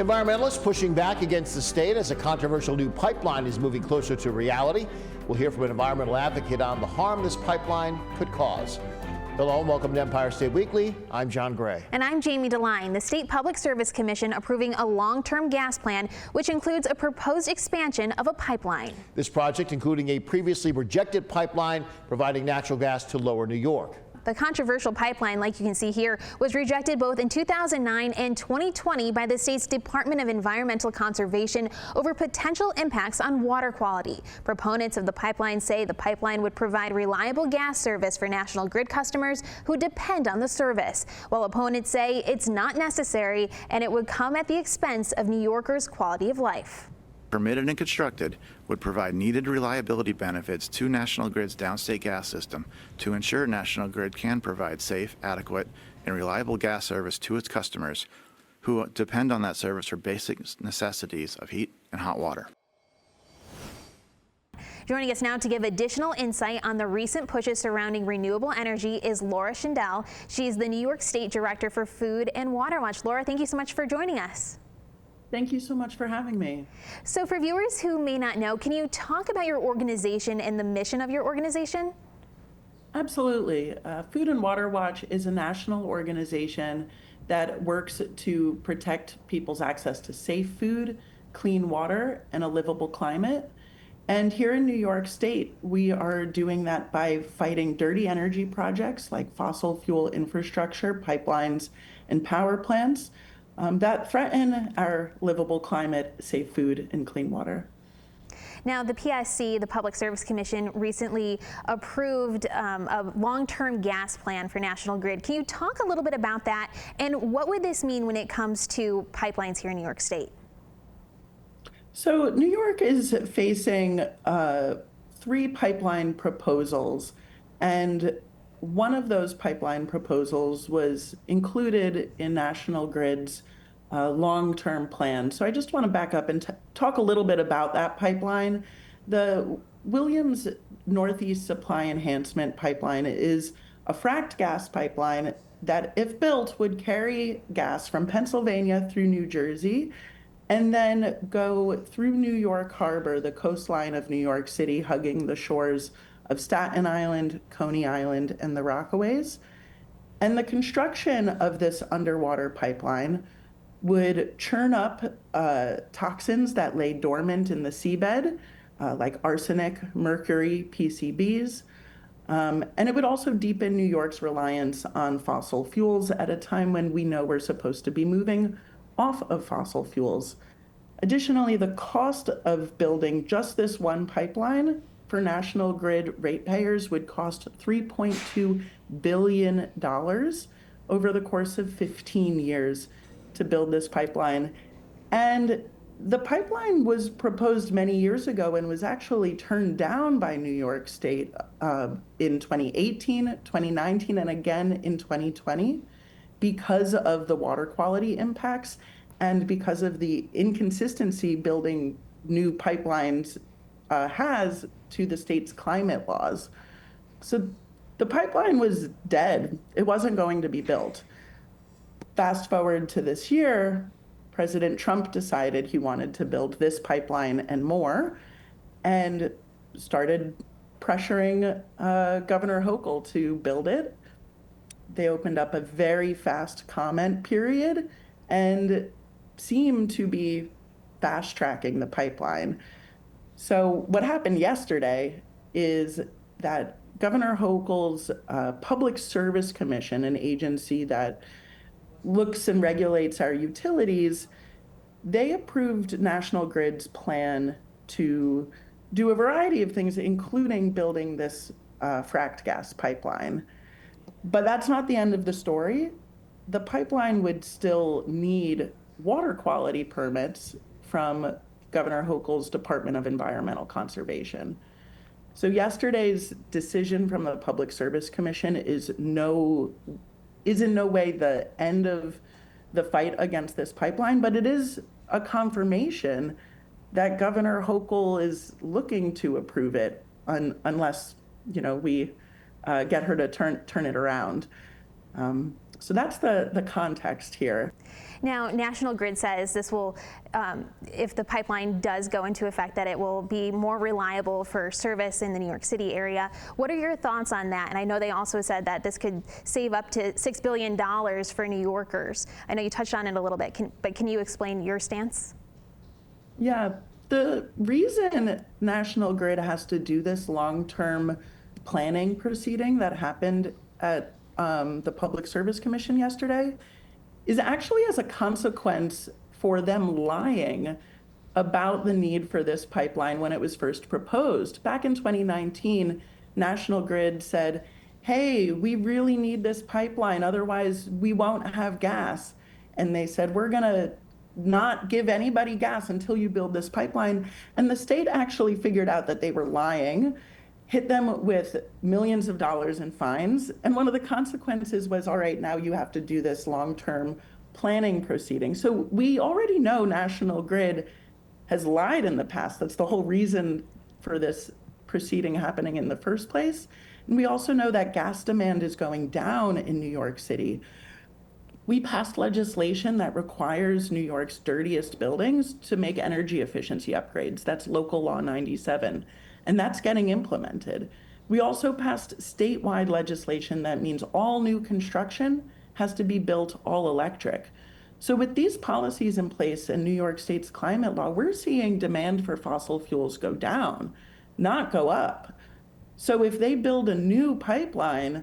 Environmentalists pushing back against the state as a controversial new pipeline is moving closer to reality. We'll hear from an environmental advocate on the harm this pipeline could cause. Hello and welcome to Empire State Weekly. I'm John Gray. And I'm Jamie DeLine. The State Public Service Commission approving a long-term gas plan, which includes a proposed expansion of a pipeline. This project including a previously rejected pipeline providing natural gas to lower New York. The controversial pipeline, like you can see here, was rejected both in 2009 and 2020 by the state's Department of Environmental Conservation over potential impacts on water quality. Proponents of the pipeline say the pipeline would provide reliable gas service for National Grid customers who depend on the service, while opponents say it's not necessary and it would come at the expense of New Yorkers' quality of life. Permitted and constructed, would provide needed reliability benefits to National Grid's downstate gas system to ensure National Grid can provide safe, adequate, and reliable gas service to its customers who depend on that service for basic necessities of heat and hot water. Joining us now to give additional insight on the recent pushes surrounding renewable energy is Laura Schindel. She's the New York State Director for Food and Water Watch. Laura, thank you so much for joining us. Thank you so much for having me. So for viewers who may not know, can you talk about your organization and the mission of your organization? Absolutely. Food and Water Watch is a national organization that works to protect people's access to safe food, clean water, and a livable climate. And here in New York State, we are doing that by fighting dirty energy projects like fossil fuel infrastructure, pipelines, and power plants that threaten our livable climate, safe food, and clean water. Now, the PSC, the Public Service Commission, recently approved a long-term gas plan for National Grid. Can you talk a little bit about that, and what would this mean when it comes to pipelines here in New York State? So New York is facing 3 pipeline proposals, and one of those pipeline proposals was included in National Grid's long-term plan. So I just want to back up and talk a little bit about that pipeline. The Williams Northeast Supply Enhancement Pipeline is a fracked gas pipeline that, if built, would carry gas from Pennsylvania through New Jersey and then go through New York Harbor, the coastline of New York City, hugging the shores of Staten Island, Coney Island, and the Rockaways. And the construction of this underwater pipeline would churn up toxins that lay dormant in the seabed, like arsenic, mercury, PCBs. And it would also deepen New York's reliance on fossil fuels at a time when we know we're supposed to be moving off of fossil fuels. Additionally, the cost of building just this one pipeline for National Grid ratepayers would cost $3.2 billion over the course of 15 years to build this pipeline. And the pipeline was proposed many years ago and was actually turned down by New York State in 2018, 2019, and again in 2020 because of the water quality impacts and because of the inconsistency building new pipelines has to the state's climate laws. So the pipeline was dead. It wasn't going to be built. Fast forward to this year, President Trump decided he wanted to build this pipeline and more, and started pressuring Governor Hochul to build it. They opened up a very fast comment period and seemed to be fast-tracking the pipeline. So what happened yesterday is that Governor Hochul's Public Service Commission, an agency that looks and regulates our utilities, they approved National Grid's plan to do a variety of things, including building this fracked gas pipeline. But that's not the end of the story. The pipeline would still need water quality permits from Governor Hochul's Department of Environmental Conservation. So yesterday's decision from the Public Service Commission is in no way the end of the fight against this pipeline, but it is a confirmation that Governor Hochul is looking to approve it unless we get her to turn it around. So that's the context here. Now, National Grid says this will, if the pipeline does go into effect, that it will be more reliable for service in the New York City area. What are your thoughts on that? And I know they also said that this could save up to $6 billion for New Yorkers. I know you touched on it a little bit, but can you explain your stance? Yeah, the reason National Grid has to do this long-term planning proceeding that happened at the Public Service Commission yesterday is actually as a consequence for them lying about the need for this pipeline when it was first proposed. Back in 2019, National Grid said, hey, we really need this pipeline, otherwise we won't have gas. And they said, we're gonna not give anybody gas until you build this pipeline. And the state actually figured out that they were lying, hit them with millions of dollars in fines. And one of the consequences was, all right, now you have to do this long-term planning proceeding. So we already know National Grid has lied in the past. That's the whole reason for this proceeding happening in the first place. And we also know that gas demand is going down in New York City. We passed legislation that requires New York's dirtiest buildings to make energy efficiency upgrades. That's Local Law 97. And that's getting implemented. We also passed statewide legislation that means all new construction has to be built all electric. So with these policies in place in New York State's climate law, we're seeing demand for fossil fuels go down, not go up. So if they build a new pipeline,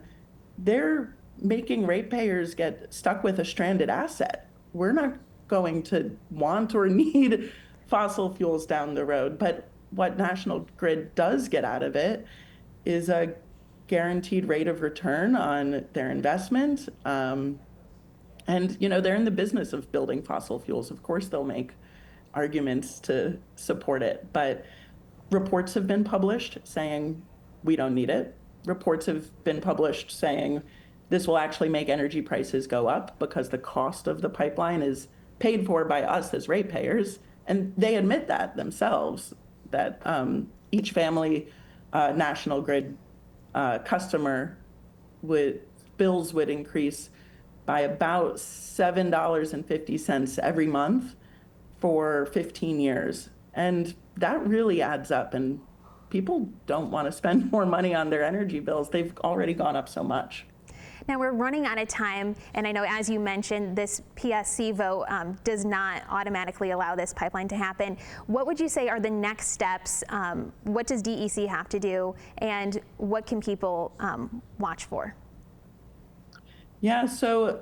they're making ratepayers get stuck with a stranded asset. We're not going to want or need fossil fuels down the road, but what National Grid does get out of it is a guaranteed rate of return on their investment. And, you know, they're in the business of building fossil fuels. Of course, they'll make arguments to support it. But reports have been published saying we don't need it. Reports have been published saying this will actually make energy prices go up because the cost of the pipeline is paid for by us as ratepayers. And they admit that themselves, that each family National Grid customer bills would increase by about $7.50 every month for 15 years. And that really adds up, and people don't want to spend more money on their energy bills. They've already gone up so much. Now we're running out of time, and I know, as you mentioned, this PSC vote does not automatically allow this pipeline to happen. What would you say are the next steps? What does DEC have to do, and what can people watch for? Yeah, so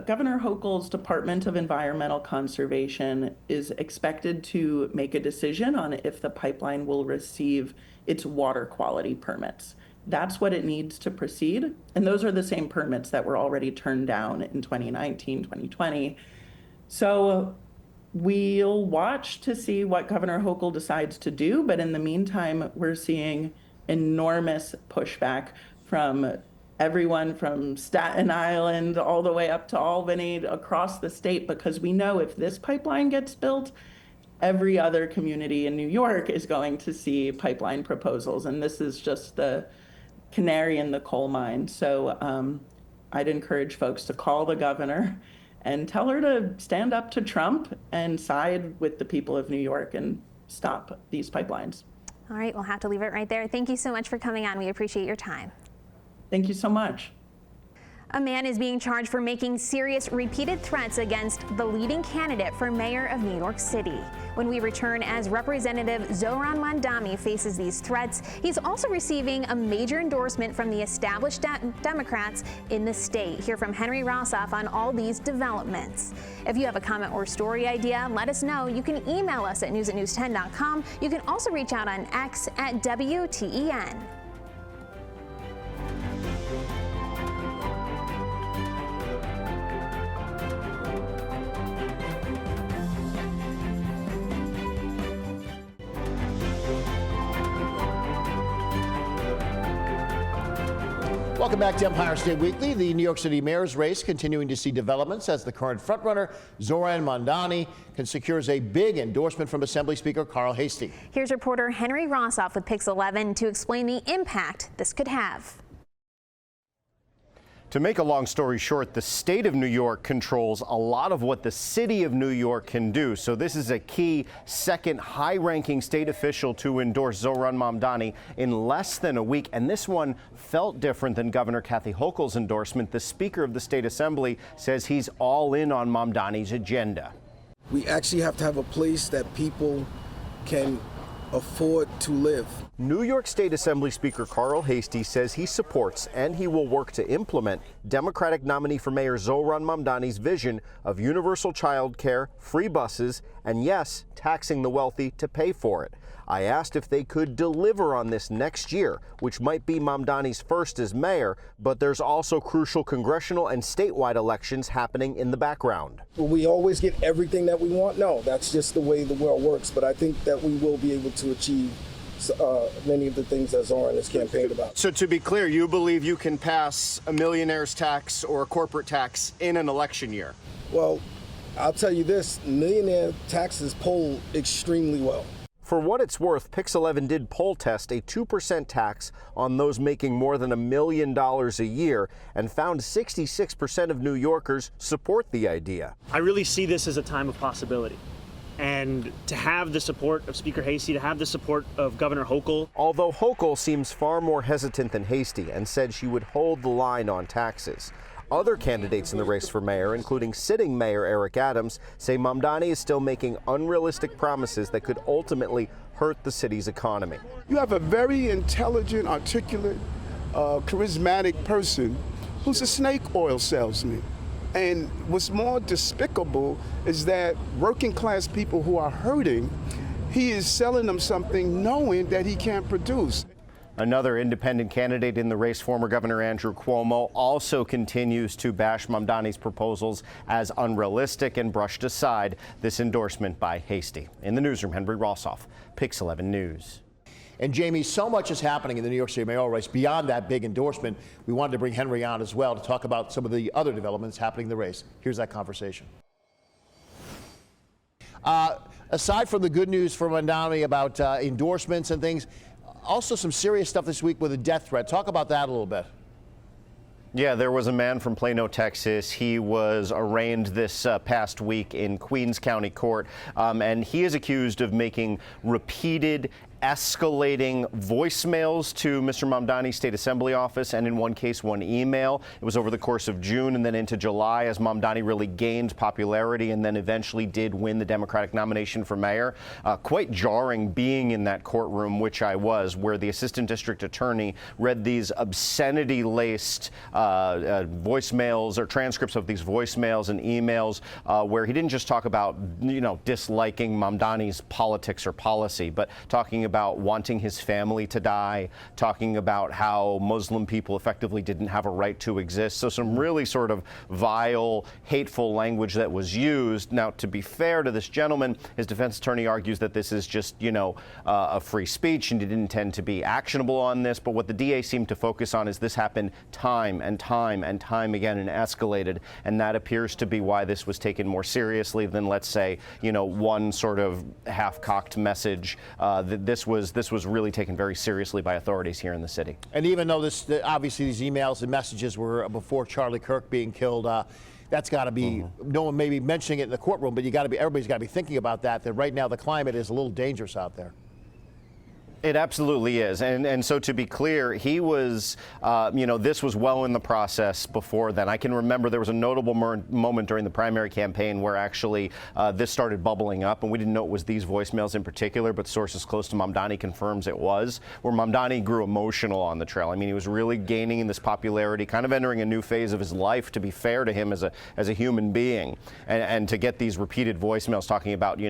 Governor Hochul's Department of Environmental Conservation is expected to make a decision on if the pipeline will receive its water quality permits. That's what it needs to proceed. And those are the same permits that were already turned down in 2019, 2020. So we'll watch to see what Governor Hochul decides to do. But in the meantime, we're seeing enormous pushback from everyone from Staten Island all the way up to Albany, across the state, because we know if this pipeline gets built, every other community in New York is going to see pipeline proposals. And this is just the canary in the coal mine. So I'd encourage folks to call the governor and tell her to stand up to Trump and side with the people of New York and stop these pipelines. All right, we'll have to leave it right there. Thank you so much for coming on. We appreciate your time. Thank you so much. A man is being charged for making serious repeated threats against the leading candidate for mayor of New York City. When we return, as Representative Zohran Mamdani faces these threats, he's also receiving a major endorsement from the established Democrats in the state. Hear from Henry Rossoff on all these developments. If you have a comment or story idea, let us know. You can email us at news@news10.com. You can also reach out on X at WTEN. Welcome back to Empire State Weekly. The New York City mayor's race continuing to see developments as the current frontrunner, Zohran Mamdani, secures a big endorsement from Assembly Speaker Carl Heastie. Here's reporter Henry Rossoff with Pix 11 to explain the impact this could have. To make a long story short, the state of New York controls a lot of what the city of New York can do. So this is a key second high-ranking state official to endorse Zohran Mamdani in less than a week. And this one felt different than Governor Kathy Hochul's endorsement. The Speaker of the State Assembly says he's all in on Mamdani's agenda. We actually have to have a place that people can afford to live. New York State Assembly Speaker Carl Heastie says he supports and he will work to implement Democratic nominee for Mayor Zohran Mamdani's vision of universal child care, free buses, and yes, taxing the wealthy to pay for it. I asked if they could deliver on this next year, which might be Mamdani's first as mayor, but there's also crucial congressional and statewide elections happening in the background. Will we always get everything that we want? No, that's just the way the world works. But I think that we will be able to achieve many of the things that Zohran has campaigned about. So to be clear, you believe you can pass a millionaire's tax or a corporate tax in an election year? Well, I'll tell you this, millionaire taxes poll extremely well. For what it's worth, Pix 11 did poll test a 2% tax on those making more than $1 million a year and found 66% of New Yorkers support the idea. I really see this as a time of possibility. And to have the support of Speaker Heastie, to have the support of Governor Hochul. Although Hochul seems far more hesitant than Heastie and said she would hold the line on taxes. Other candidates in the race for mayor, including sitting Mayor Eric Adams, say Mamdani is still making unrealistic promises that could ultimately hurt the city's economy. You have a very intelligent, articulate, charismatic person who's a snake oil salesman. And what's more despicable is that working class people who are hurting, he is selling them something knowing that he can't produce. Another independent candidate in the race, former Governor Andrew Cuomo, also continues to bash Mamdani's proposals as unrealistic and brushed aside this endorsement by Heastie. In the newsroom, Henry Rossoff, Pix 11 News. And Jamie, so much is happening in the New York City mayoral race beyond that big endorsement. We wanted to bring Henry on as well to talk about some of the other developments happening in the race. Here's that conversation. Aside from the good news for Mamdani about endorsements and things, also some serious stuff this week with a death threat. Talk about that a little bit. Yeah, there was a man from Plano, Texas. He was arraigned this past week in Queens County Court, and he is accused of making repeated escalating voicemails to Mr. Mamdani's State Assembly office, and in one case, one email. It was over the course of June and then into July as Mamdani really gained popularity and then eventually did win the Democratic nomination for mayor. Quite jarring being in that courtroom, which I was, where the assistant district attorney read these obscenity-laced voicemails or transcripts of these voicemails and emails where he didn't just talk about, disliking Mamdani's politics or policy, but talking about wanting his family to die, talking about how Muslim people effectively didn't have a right to exist. So some really sort of vile, hateful language that was used. Now, to be fair to this gentleman, his defense attorney argues that this is just, a free speech and he didn't intend to be actionable on this. But what the DA seemed to focus on is this happened time and time and time again and escalated. And that appears to be why this was taken more seriously than, let's say, one sort of half-cocked message that this was really taken very seriously by authorities here in the city. And even though obviously these emails and messages were before Charlie Kirk being killed, that's got to be no one may be mentioning it in the courtroom, but everybody's got to be thinking about that right now the climate is a little dangerous out there. It absolutely is. And so to be clear, he was, this was well in the process before then. I can remember there was a notable moment during the primary campaign where actually this started bubbling up, and we didn't know it was these voicemails in particular, but sources close to Mamdani confirms it was, where Mamdani grew emotional on the trail. I mean, he was really gaining in this popularity, kind of entering a new phase of his life, to be fair to him as a human being. And to get these repeated voicemails talking about,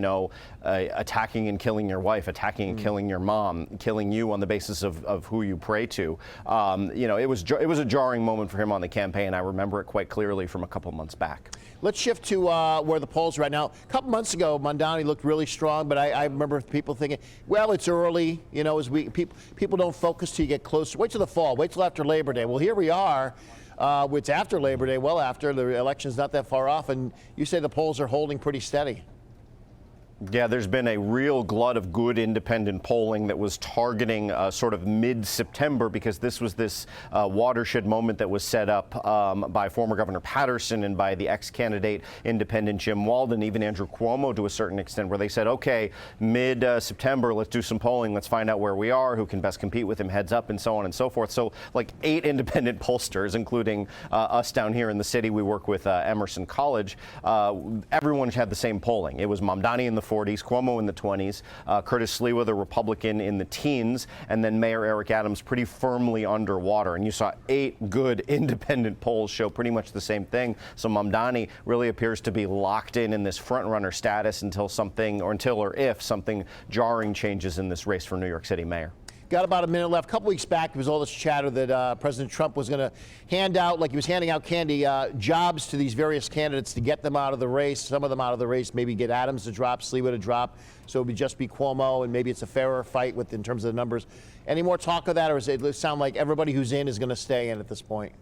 attacking and killing your wife, attacking and killing your mom, killing you on the basis of who you pray to. It was a jarring moment for him on the campaign. I remember it quite clearly from a couple months back. Let's shift to where the polls are right now. A couple months ago, Mamdani looked really strong, but I remember people thinking, well, it's early. As people don't focus till you get closer. Wait till the fall. Wait till after Labor Day. Well, here we are. It's after Labor Day, well after. The election's not that far off, and you say the polls are holding pretty steady. Yeah, there's been a real glut of good independent polling that was targeting sort of mid-September, because this was this watershed moment that was set up by former Governor Patterson and by the ex-candidate independent Jim Walden, even Andrew Cuomo to a certain extent, where they said, okay, mid-September, let's do some polling, let's find out where we are, who can best compete with him, heads up, and so on and so forth. So like 8 independent pollsters, including us down here in the city, we work with Emerson College, everyone had the same polling. It was Mamdani in the 40s, Cuomo in the 20s, Curtis Sliwa, the Republican, in the teens, and then Mayor Eric Adams pretty firmly underwater. And you saw 8 good independent polls show pretty much the same thing. So Mamdani really appears to be locked in this front-runner status until or if something jarring changes in this race for New York City mayor. Got about a minute left. A couple weeks back, there was all this chatter that President Trump was going to hand out, like he was handing out candy, jobs to these various candidates to get them out of the race. Some of them out of the race, maybe get Adams to drop, Sliwa to drop. So it would just be Cuomo, and maybe it's a fairer fight in terms of the numbers. Any more talk of that, or does it sound like everybody who's in is going to stay in at this point?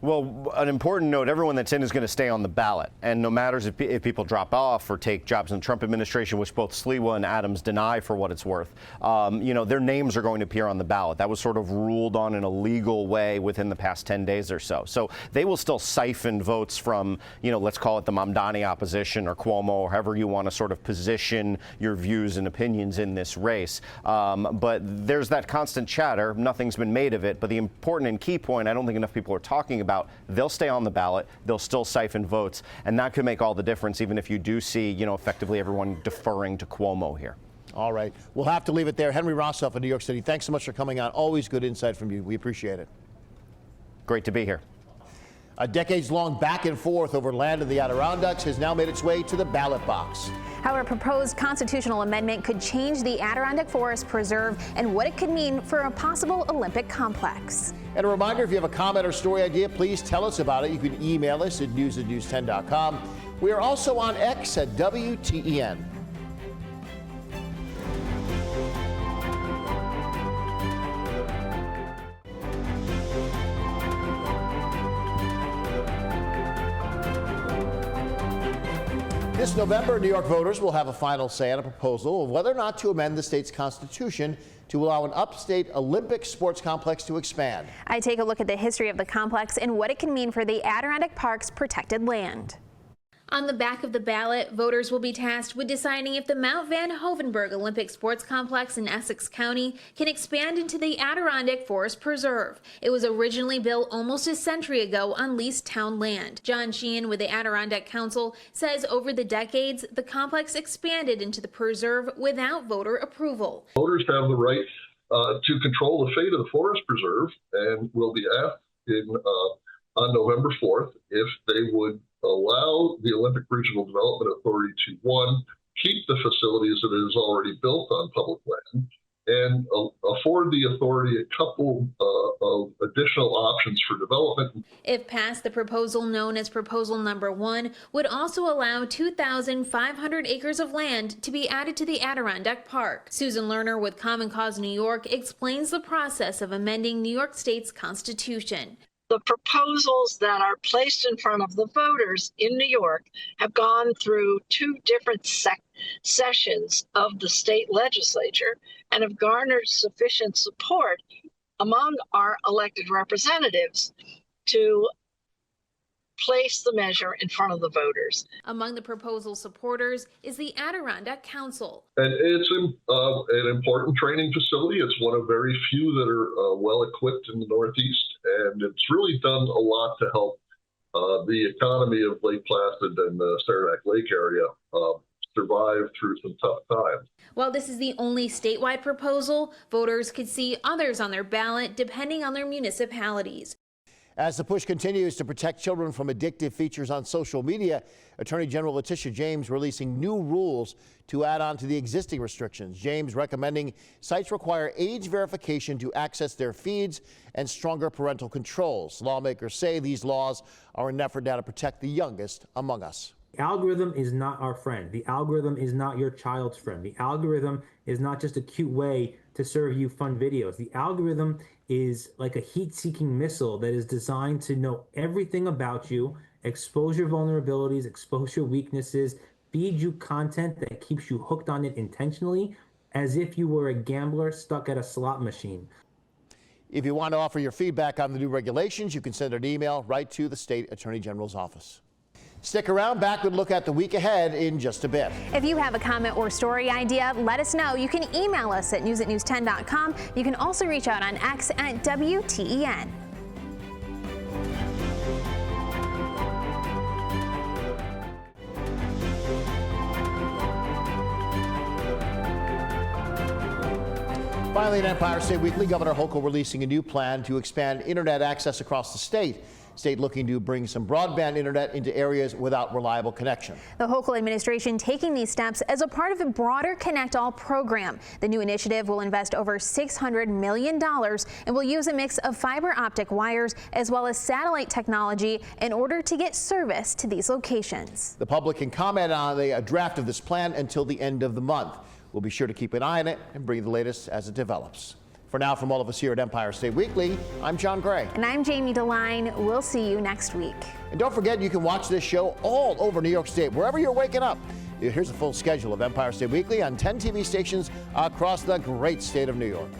Well, an important note, everyone that's in is going to stay on the ballot. And no matter if people drop off or take jobs in the Trump administration, which both Sliwa and Adams deny for what it's worth, their names are going to appear on the ballot. That was sort of ruled on in a legal way within the past 10 days or so. So they will still siphon votes from, let's call it the Mamdani opposition or Cuomo, or however you want to sort of position your views and opinions in this race. But there's that constant chatter. Nothing's been made of it. But the important and key point, I don't think enough people are talking about, they'll stay on the ballot, they'll still siphon votes, and that could make all the difference, even if you do see, effectively everyone deferring to Cuomo here. All right. We'll have to leave it there. Henry Rossoff in New York City, thanks so much for coming on. Always good insight from you. We appreciate it. Great to be here. A decades-long back and forth over land in the Adirondacks has now made its way to the ballot box. How a proposed constitutional amendment could change the Adirondack Forest Preserve and what it could mean for a possible Olympic complex. And a reminder, if you have a comment or story idea, please tell us about it. You can email us at news@news10.com. We are also on X at WTEN. This November, New York voters will have a final say on a proposal of whether or not to amend the state's constitution to allow an upstate Olympic sports complex to expand. I take a look at the history of the complex and what it can mean for the Adirondack Park's protected land. On the back of the ballot, voters will be tasked with deciding if the Mount Van Hoevenberg Olympic Sports Complex in Essex County can expand into the Adirondack Forest Preserve. It was originally built almost a century ago on leased town land. John Sheehan with the Adirondack Council says over the decades, the complex expanded into the preserve without voter approval. Voters have the right to control the fate of the Forest Preserve and will be asked on November 4th if they would allow the Olympic Regional Development Authority to, one, keep the facilities that it has already built on public land, and afford the authority a couple of additional options for development. If passed, the proposal known as Proposal Number 1 would also allow 2,500 acres of land to be added to the Adirondack Park. Susan Lerner with Common Cause New York explains the process of amending New York State's constitution. The proposals that are placed in front of the voters in New York have gone through 2 different sessions of the state legislature and have garnered sufficient support among our elected representatives to place the measure in front of the voters. Among the proposal supporters is the Adirondack Council. And it's an important training facility. It's one of very few that are well equipped in the Northeast, and it's really done a lot to help the economy of Lake Placid and the Saranac Lake area survive through some tough times. While this is the only statewide proposal, voters could see others on their ballot depending on their municipalities. As the push continues to protect children from addictive features on social media, Attorney General Letitia James releasing new rules to add on to the existing restrictions. James recommending sites require age verification to access their feeds and stronger parental controls. Lawmakers say these laws are an effort now to protect the youngest among us. The algorithm is not our friend. The algorithm is not your child's friend. The algorithm is not just a cute way to serve you fun videos. The algorithm is like a heat-seeking missile that is designed to know everything about you, expose your vulnerabilities, expose your weaknesses, feed you content that keeps you hooked on it intentionally, as if you were a gambler stuck at a slot machine. If you want to offer your feedback on the new regulations, you can send an email right to the State Attorney General's office. Stick around. Back with a look at the week ahead in just a bit. If you have a comment or story idea, let us know. You can email us at news@news10.com. You can also reach out on X at WTEN. Finally, at Empire State Weekly, Governor Hochul releasing a new plan to expand internet access across the state. State looking to bring some broadband internet into areas without reliable connection. The Hochul administration taking these steps as a part of a broader Connect All program. The new initiative will invest over $600 million and will use a mix of fiber optic wires as well as satellite technology in order to get service to these locations. The public can comment on a draft of this plan until the end of the month. We'll be sure to keep an eye on it and bring you the latest as it develops. For now, from all of us here at Empire State Weekly, I'm John Gray. And I'm Jamie DeLine. We'll see you next week. And don't forget, you can watch this show all over New York State, wherever you're waking up. Here's a full schedule of Empire State Weekly on 10 TV stations across the great state of New York.